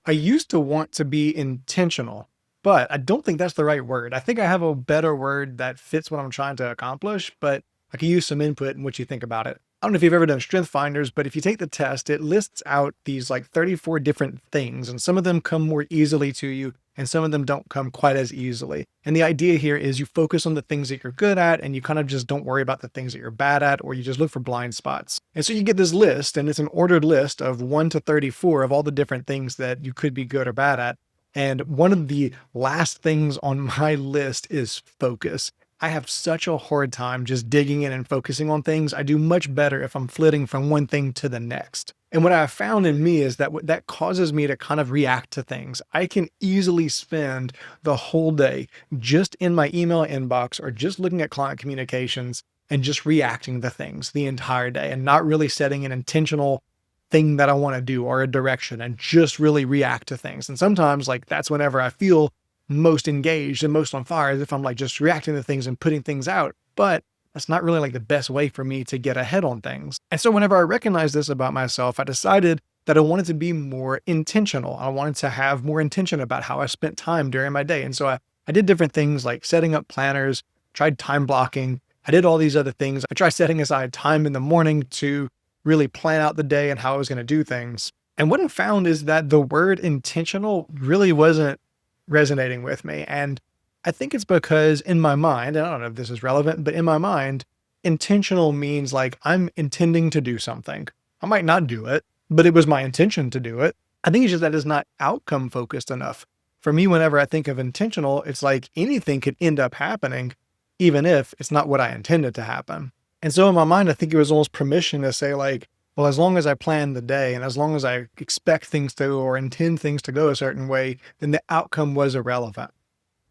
I used to want to be intentional, but I don't think that's the right word. I think I have a better word that fits what I'm trying to accomplish, but I could use some input in what you think about it. I don't know if you've ever done Strength Finders, but if you take the test, it lists out these like 34 different things, and some of them come more easily to you, and some of them don't come quite as easily. And the idea here is you focus on the things that you're good at, and you kind of just don't worry about the things that you're bad at, or you just look for blind spots. And so you get this list, and it's an ordered list of 1 to 34 of all the different things that you could be good or bad at. And one of the last things on my list is focus. I have such a hard time just digging in and focusing on things. I do much better if I'm flitting from one thing to the next. And what I found in me is that what that causes me to kind of react to things. I can easily spend the whole day just in my email inbox or just looking at client communications and just reacting to things the entire day and not really setting an intentional thing that I want to do or a direction and just really react to things. And sometimes like that's whenever I feel most engaged and most on fire, as if I'm like just reacting to things and putting things out. But that's not really like the best way for me to get ahead on things. And so whenever I recognized this about myself, I decided that I wanted to be more intentional. I wanted to have more intention about how I spent time during my day. And so I did different things like setting up planners, tried time blocking. I did all these other things. I tried setting aside time in the morning to really plan out the day and how I was going to do things. And what I found is that the word intentional really wasn't resonating with me. And I think it's because in my mind, and I don't know if this is relevant, but in my mind, intentional means like I'm intending to do something. I might not do it, but it was my intention to do it. I think it's just that it's not outcome focused enough. For me, whenever I think of intentional, it's like anything could end up happening, even if it's not what I intended to happen. And so in my mind, I think it was almost permission to say like, well, as long as I plan the day and as long as I expect things to or intend things to go a certain way, then the outcome was irrelevant.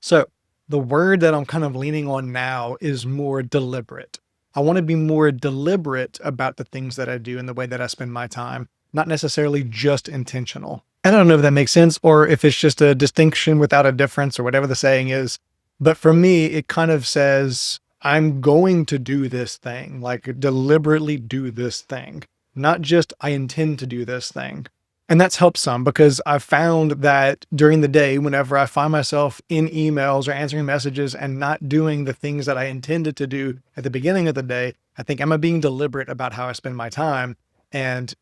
So the word that I'm kind of leaning on now is more deliberate. I want to be more deliberate about the things that I do and the way that I spend my time, not necessarily just intentional. And I don't know if that makes sense or if it's just a distinction without a difference or whatever the saying is. But for me, it kind of says, I'm going to do this thing, like deliberately do this thing, not just I intend to do this thing. And that's helped some because I've found that during the day, whenever I find myself in emails or answering messages and not doing the things that I intended to do at the beginning of the day, I think, am I being deliberate about how I spend my time? And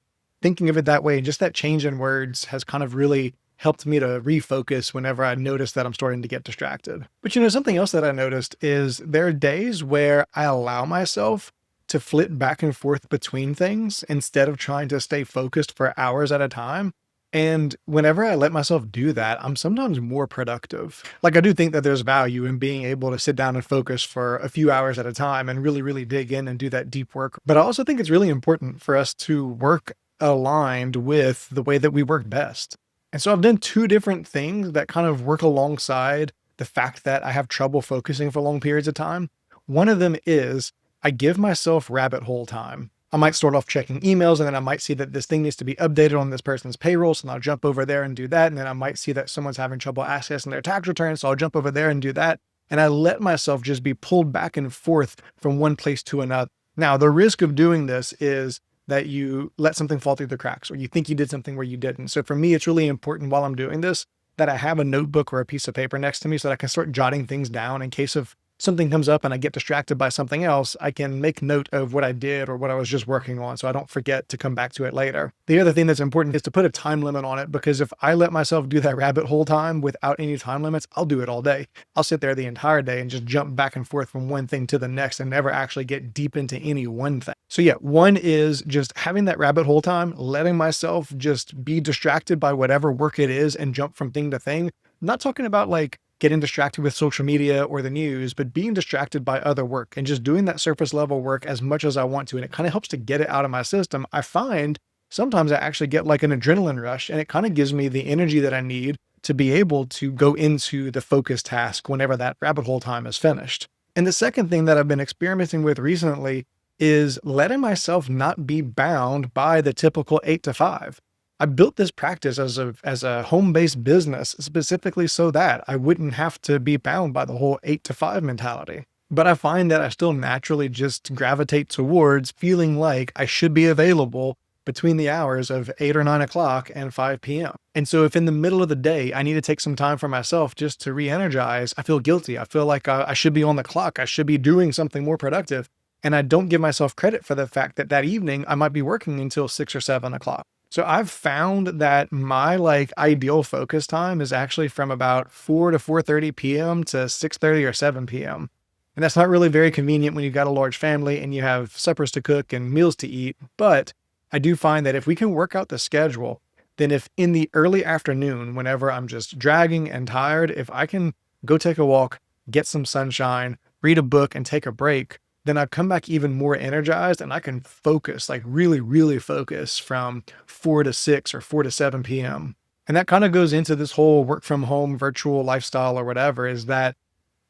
thinking of it that way, just that change in words has kind of really helped me to refocus whenever I notice that I'm starting to get distracted. But something else that I noticed is there are days where I allow myself to flip back and forth between things instead of trying to stay focused for hours at a time. And whenever I let myself do that, I'm sometimes more productive. Like I do think that there's value in being able to sit down and focus for a few hours at a time and really, really dig in and do that deep work. But I also think it's really important for us to work aligned with the way that we work best. And so I've done two different things that kind of work alongside the fact that I have trouble focusing for long periods of time. One of them is I give myself rabbit hole time. I might start off checking emails and then I might see that this thing needs to be updated on this person's payroll. So I'll jump over there and do that. And then I might see that someone's having trouble accessing their tax return. So I'll jump over there and do that. And I let myself just be pulled back and forth from one place to another. Now, the risk of doing this is that you let something fall through the cracks or you think you did something where you didn't. So for me, it's really important while I'm doing this that I have a notebook or a piece of paper next to me so that I can start jotting things down in case of something comes up and I get distracted by something else, I can make note of what I did or what I was just working on so I don't forget to come back to it later. The other thing that's important is to put a time limit on it because if I let myself do that rabbit hole time without any time limits, I'll do it all day. I'll sit there the entire day and just jump back and forth from one thing to the next and never actually get deep into any one thing. So yeah, one is just having that rabbit hole time, letting myself just be distracted by whatever work it is and jump from thing to thing. I'm not talking about like getting distracted with social media or the news, but being distracted by other work and just doing that surface level work as much as I want to. And it kind of helps to get it out of my system. I find sometimes I actually get like an adrenaline rush and it kind of gives me the energy that I need to be able to go into the focus task whenever that rabbit hole time is finished. And the second thing that I've been experimenting with recently is letting myself not be bound by the typical 8 to 5. I built this practice as a home-based business specifically so that I wouldn't have to be bound by the whole 8 to 5 mentality. But I find that I still naturally just gravitate towards feeling like I should be available between the hours of 8 or 9 o'clock and 5 p.m. And so if in the middle of the day, I need to take some time for myself just to re-energize, I feel guilty. I feel like I should be on the clock. I should be doing something more productive. And I don't give myself credit for the fact that that evening I might be working until 6 or 7 o'clock. So I've found that my like ideal focus time is actually from about 4 to 4:30 p.m. to 6:30 or 7 p.m. And that's not really very convenient when you've got a large family and you have suppers to cook and meals to eat. But I do find that if we can work out the schedule, then if in the early afternoon, whenever I'm just dragging and tired, if I can go take a walk, get some sunshine, read a book and take a break, then I come back even more energized and I can focus, like really, really focus from 4 to 6 or 4 to 7 p.m. And that kind of goes into this whole work from home virtual lifestyle or whatever, is that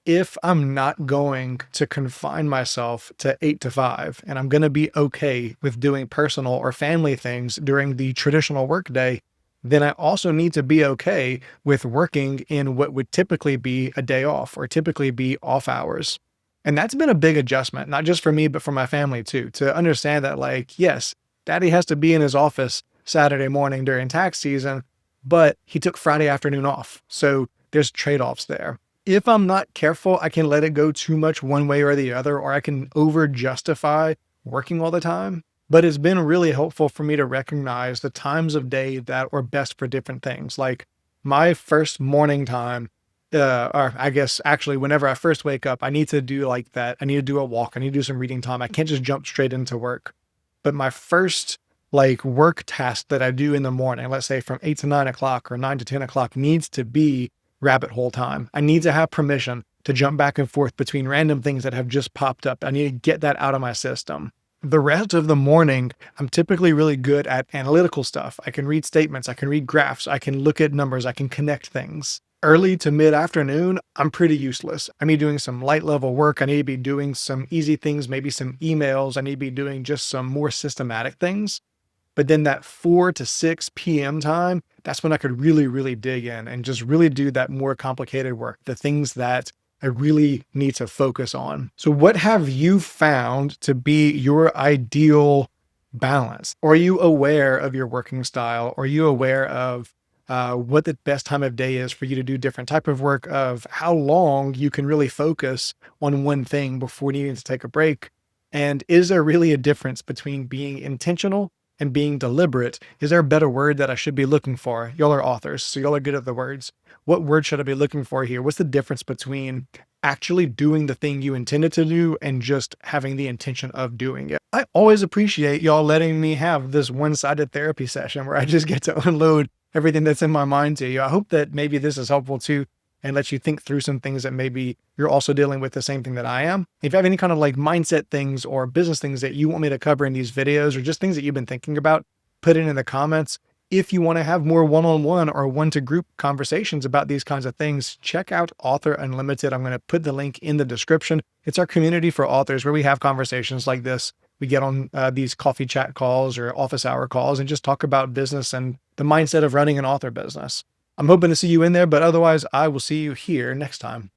if I'm not going to confine myself to 8 to 5 and I'm going to be okay with doing personal or family things during the traditional workday, then I also need to be okay with working in what would typically be a day off or typically be off hours. And that's been a big adjustment, not just for me, but for my family too, to understand that, like, yes, daddy has to be in his office Saturday morning during tax season, but he took Friday afternoon off. So there's trade-offs there. If I'm not careful, I can let it go too much one way or the other, or I can over justify working all the time. But it's been really helpful for me to recognize the times of day that are best for different things. Like my first morning time, or I guess actually whenever I first wake up, I need to do like that. I need to do a walk. I need to do some reading time. I can't just jump straight into work. But my first like work task that I do in the morning, let's say from 8 to 9 o'clock or 9 to 10 o'clock, needs to be rabbit hole time. I need to have permission to jump back and forth between random things that have just popped up. I need to get that out of my system. The rest of the morning, I'm typically really good at analytical stuff. I can read statements, I can read graphs, I can look at numbers, I can connect things. Early to mid afternoon, I'm pretty useless. I need to be doing some light level work. I need to be doing some easy things, maybe some emails. I need to be doing just some more systematic things. But then that 4 to 6 p.m. time, that's when I could really, really dig in and just really do that more complicated work, the things that I really need to focus on. So what have you found to be your ideal balance? Are you aware of your working style? Are you aware of what the best time of day is for you to do different type of work, of how long you can really focus on one thing before needing to take a break? And is there really a difference between being intentional and being deliberate? Is there a better word that I should be looking for? Y'all are authors, so y'all are good at the words. What word should I be looking for here? What's the difference between actually doing the thing you intended to do and just having the intention of doing it? I always appreciate y'all letting me have this one-sided therapy session where I just get to unload everything that's in my mind to you. I hope that maybe this is helpful too and lets you think through some things that maybe you're also dealing with the same thing that I am. If you have any kind of like mindset things or business things that you want me to cover in these videos or just things that you've been thinking about, put it in the comments. If you want to have more one-on-one or one-to-group conversations about these kinds of things, check out Author Unlimited. I'm going to put the link in the description. It's our community for authors where we have conversations like this. We get on these coffee chat calls or office hour calls and just talk about business and the mindset of running an author business. I'm hoping to see you in there, but otherwise I will see you here next time.